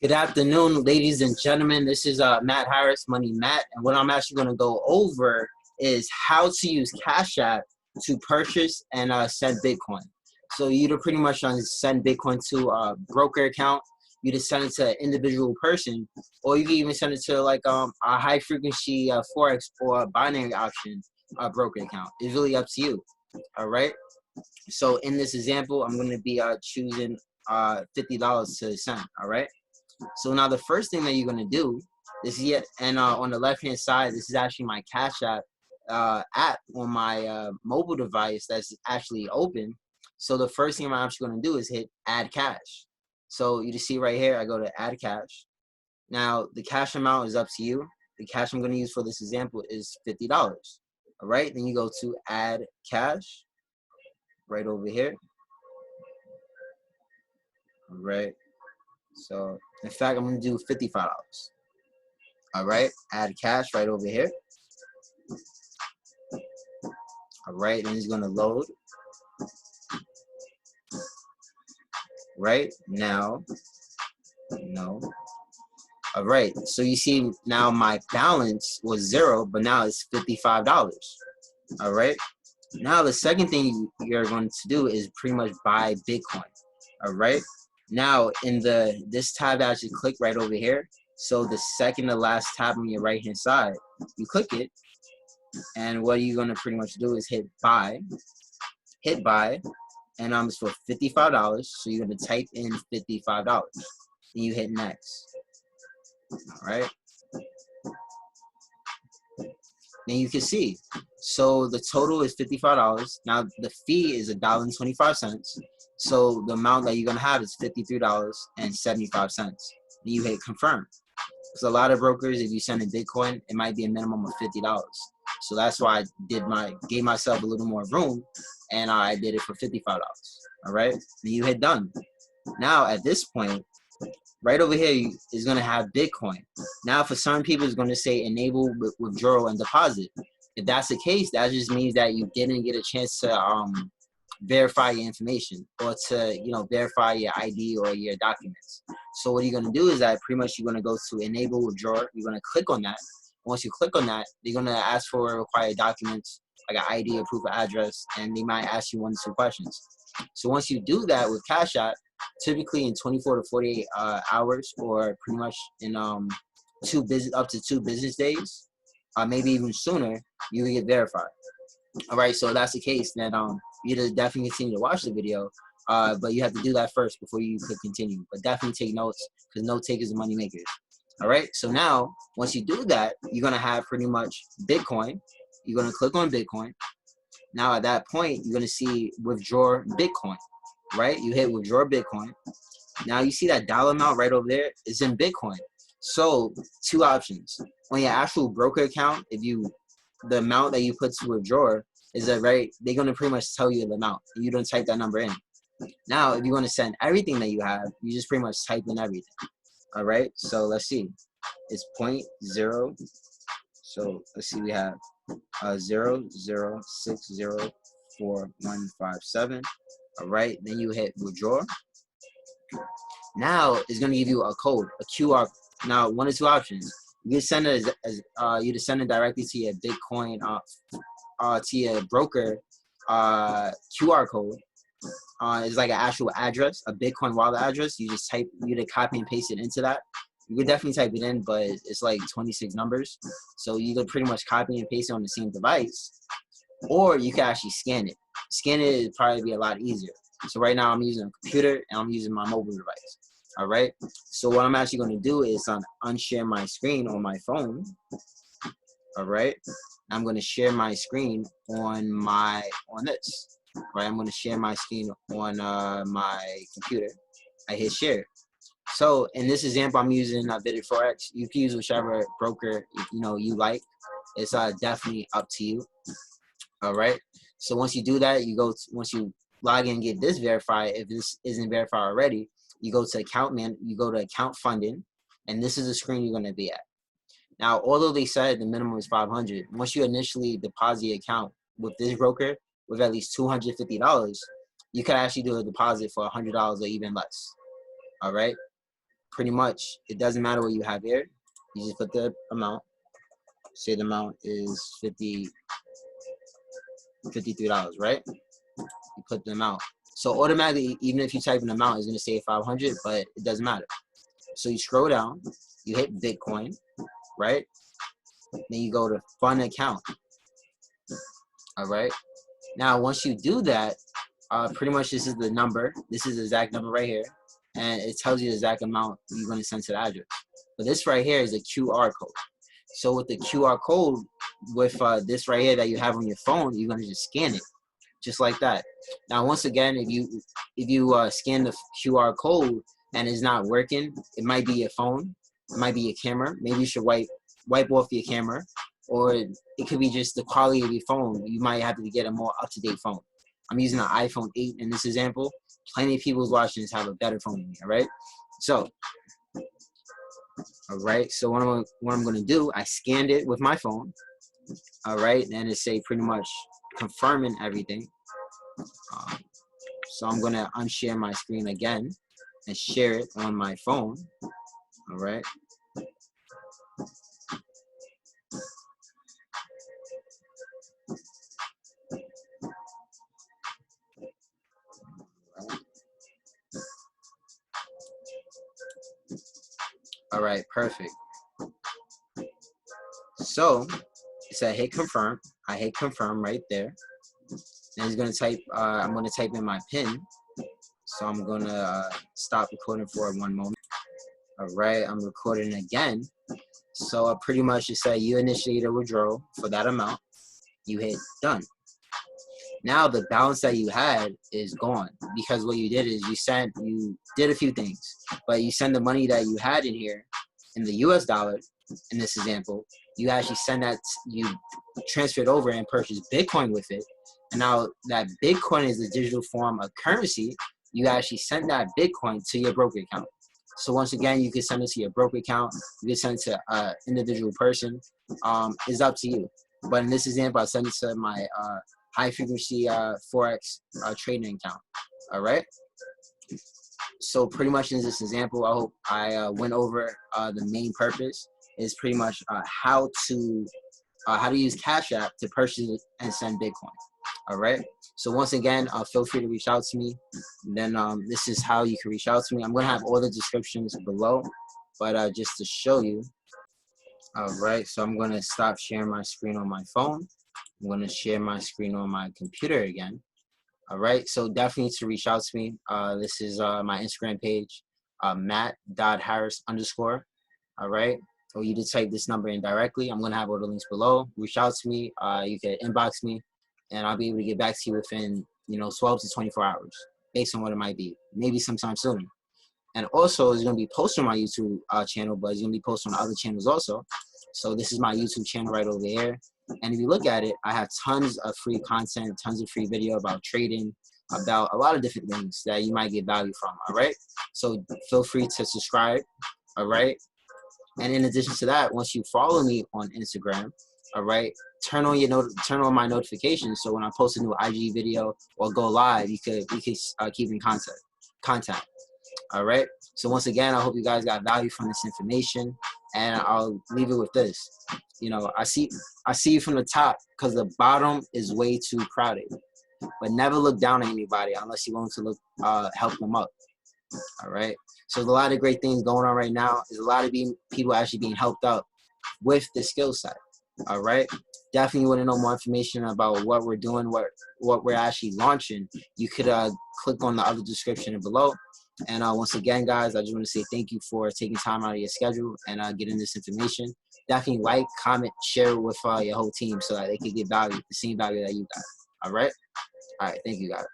Good afternoon, ladies and gentlemen. This is Matt Harris, Money Matt, and what I'm actually going to go over is how to use Cash App to purchase and send Bitcoin. So you to pretty much send Bitcoin to a broker account. You just send it to an individual person, or you can even send it to like a high frequency forex or a binary option broker account. It's really up to you. All right. So in this example, I'm going to be choosing $50 to send. All right. So now the first thing that you're going to do is on the left hand side, this is actually my Cash App app on my mobile device that's actually open. So the first thing I'm actually going to do is hit add cash. So you just see right here, I go to add cash. Now the cash amount is up to you. The cash I'm going to use for this example is $50. All right, then you go to add cash right over here. All right. So in fact, I'm going to do $55. All right, add cash right over here. All right, then it's going to load. Right now, no. All right, so you see now my balance was 0, but now it's $55. All right, now the second thing you're going to do is pretty much buy Bitcoin. All right, now in this tab that you click right over here, so the second to last tab on your right hand side, you click it, and what you're going to pretty much do is hit buy, and it's for $55. So you're going to type in $55. Then you hit next. All right. Then you can see. So the total is $55. Now the fee is $1.25. So the amount that you're going to have is $53.75. Then you hit confirm. Because a lot of brokers, if you send in Bitcoin, it might be a minimum of $50. So that's why I gave myself a little more room, and I did it for $55. All right, then you hit done. Now at this point, right over here is going to have Bitcoin. Now for some people, it's going to say enable withdrawal and deposit. If that's the case, that just means that you didn't get a chance to verify your information, or to verify your ID or your documents. So what you're going to do is that pretty much you're going to go to enable withdrawal. You're going to click on that. Once you click on that, they're going to ask for required documents like an ID or proof of address, and they might ask you 1 or 2 questions. So once you do that with Cash App, typically in 24 to 48 hours, or pretty much in up to 2 business days, maybe even sooner, you will get verified. All right, so if that's the case, then you just definitely continue to watch the video, but you have to do that first before you could continue. But definitely take notes, because note takers are money makers. All right, so now once you do that, you're gonna have pretty much Bitcoin. You're gonna click on Bitcoin. Now at that point, you're gonna see withdraw Bitcoin. Right, you hit withdraw Bitcoin. Now you see that dollar amount right over there is in Bitcoin. So 2 options on your actual broker account. The amount that you put to withdraw is they're going to pretty much tell you the amount. You don't type that number in. Now, if you want to send everything that you have, you just pretty much type in everything. All right. So let's see. It's 0.0. So let's see. We have 0.0604157. All right. Then you hit withdraw. Now it's going to give you a code, a QR. Now 1 or 2 options. You can send it you just send it directly to your Bitcoin, to your broker QR code. It's like an actual address, a Bitcoin wallet address. You just copy and paste it into that. You could definitely type it in, but it's like 26 numbers. So you could pretty much copy and paste it on the same device, or you can actually scan it. Scan it would probably be a lot easier. So right now I'm using a computer and I'm using my mobile device. All right. So what I'm actually going to do is unshare my screen on my phone. All right. I'm going to share my screen on this. Right. I'm going to share my screen on my computer. I hit share. So in this example, I'm using Untitled Forex. You can use whichever broker you like. It's definitely up to you. All right. So once you do that, once you log in and get this verified, if this isn't verified already, you go to account funding, and this is the screen you're going to be at. Now, although they said the minimum is $500, once you initially deposit your account with this broker with at least $250, you can actually do a deposit for $100 or even less. All right. pretty much it doesn't matter what you have here. You just put the amount. Say the amount is $53, right? You put the amount. So automatically, even if you type in the amount, it's gonna say 500, but it doesn't matter. So you scroll down, you hit Bitcoin, right? Then you go to fund account. All right. Now, once you do that, pretty much this is the number. This is the exact number right here. And it tells you the exact amount you're going to send to the address. But this right here is a QR code. So with the QR code, with this right here that you have on your phone, you're going to just scan it, just like that. Now, once again, if you scan the QR code and it's not working, it might be your phone, it might be your camera. Maybe you should wipe off your camera, or it could be just the quality of your phone. You might have to get a more up-to-date phone. I'm using an iPhone 8 in this example. Plenty of people watching this have a better phone than me, all right? So, all right, so what I'm going to do, I scanned it with my phone, all right, and it say pretty much confirming everything. So I'm going to unshare my screen again and share it on my phone, all right? All right, perfect. So it said hit confirm. I hit confirm right there. And it's gonna type. I'm gonna type in my PIN. So I'm gonna stop recording for 1 moment. All right, I'm recording again. So pretty much it said you initiated a withdrawal for that amount. You hit done. Now the balance that you had is gone, because what you did is you did a few things, but you send the money that you had in here in the US dollar, in this example, you actually send that, you transfer it over and purchase Bitcoin with it. And now that Bitcoin is the digital form of currency, you actually send that Bitcoin to your broker account. So once again, you can send it to your broker account, you can send it to an individual person. It's up to you. But in this example, I send it to my high frequency Forex trading account. All right. So pretty much in this example, I hope I went over the main purpose is pretty much how to use Cash App to purchase and send Bitcoin. All right. So once again, feel free to reach out to me. And then this is how you can reach out to me. I'm going to have all the descriptions below, but just to show you. All right. So I'm going to stop sharing my screen on my phone. I'm going to share my screen on my computer again. All right. So definitely to reach out to me. This is my Instagram page, matt.harris_. All right. Or you just type this number in directly. I'm going to have all the links below. Reach out to me. You can inbox me, and I'll be able to get back to you within 12 to 24 hours based on what it might be. Maybe sometime sooner. And also, it's going to be posted on my YouTube channel, but it's going to be posted on other channels also. So this is my YouTube channel right over here. And if you look at it, I have tons of free content, tons of free video about trading, about a lot of different things that you might get value from, all right? So feel free to subscribe, all right? And in addition to that, once you follow me on Instagram, all right, turn on my notifications, so when I post a new IG video or go live, we could keep in contact. All right. So once again, I hope you guys got value from this information, and I'll leave it with this. I see you from the top, because the bottom is way too crowded. But never look down on anybody unless you're willing to help them up. All right. So there's a lot of great things going on right now. There's a lot of people actually being helped up with the skill set. All right. Definitely want to know more information about what we're doing, what we're actually launching. You could click on the other description below. And once again, guys, I just want to say thank you for taking time out of your schedule and getting this information. Definitely like, comment, share it with your whole team so that they can get value, the same value that you got. All right. All right. Thank you, guys.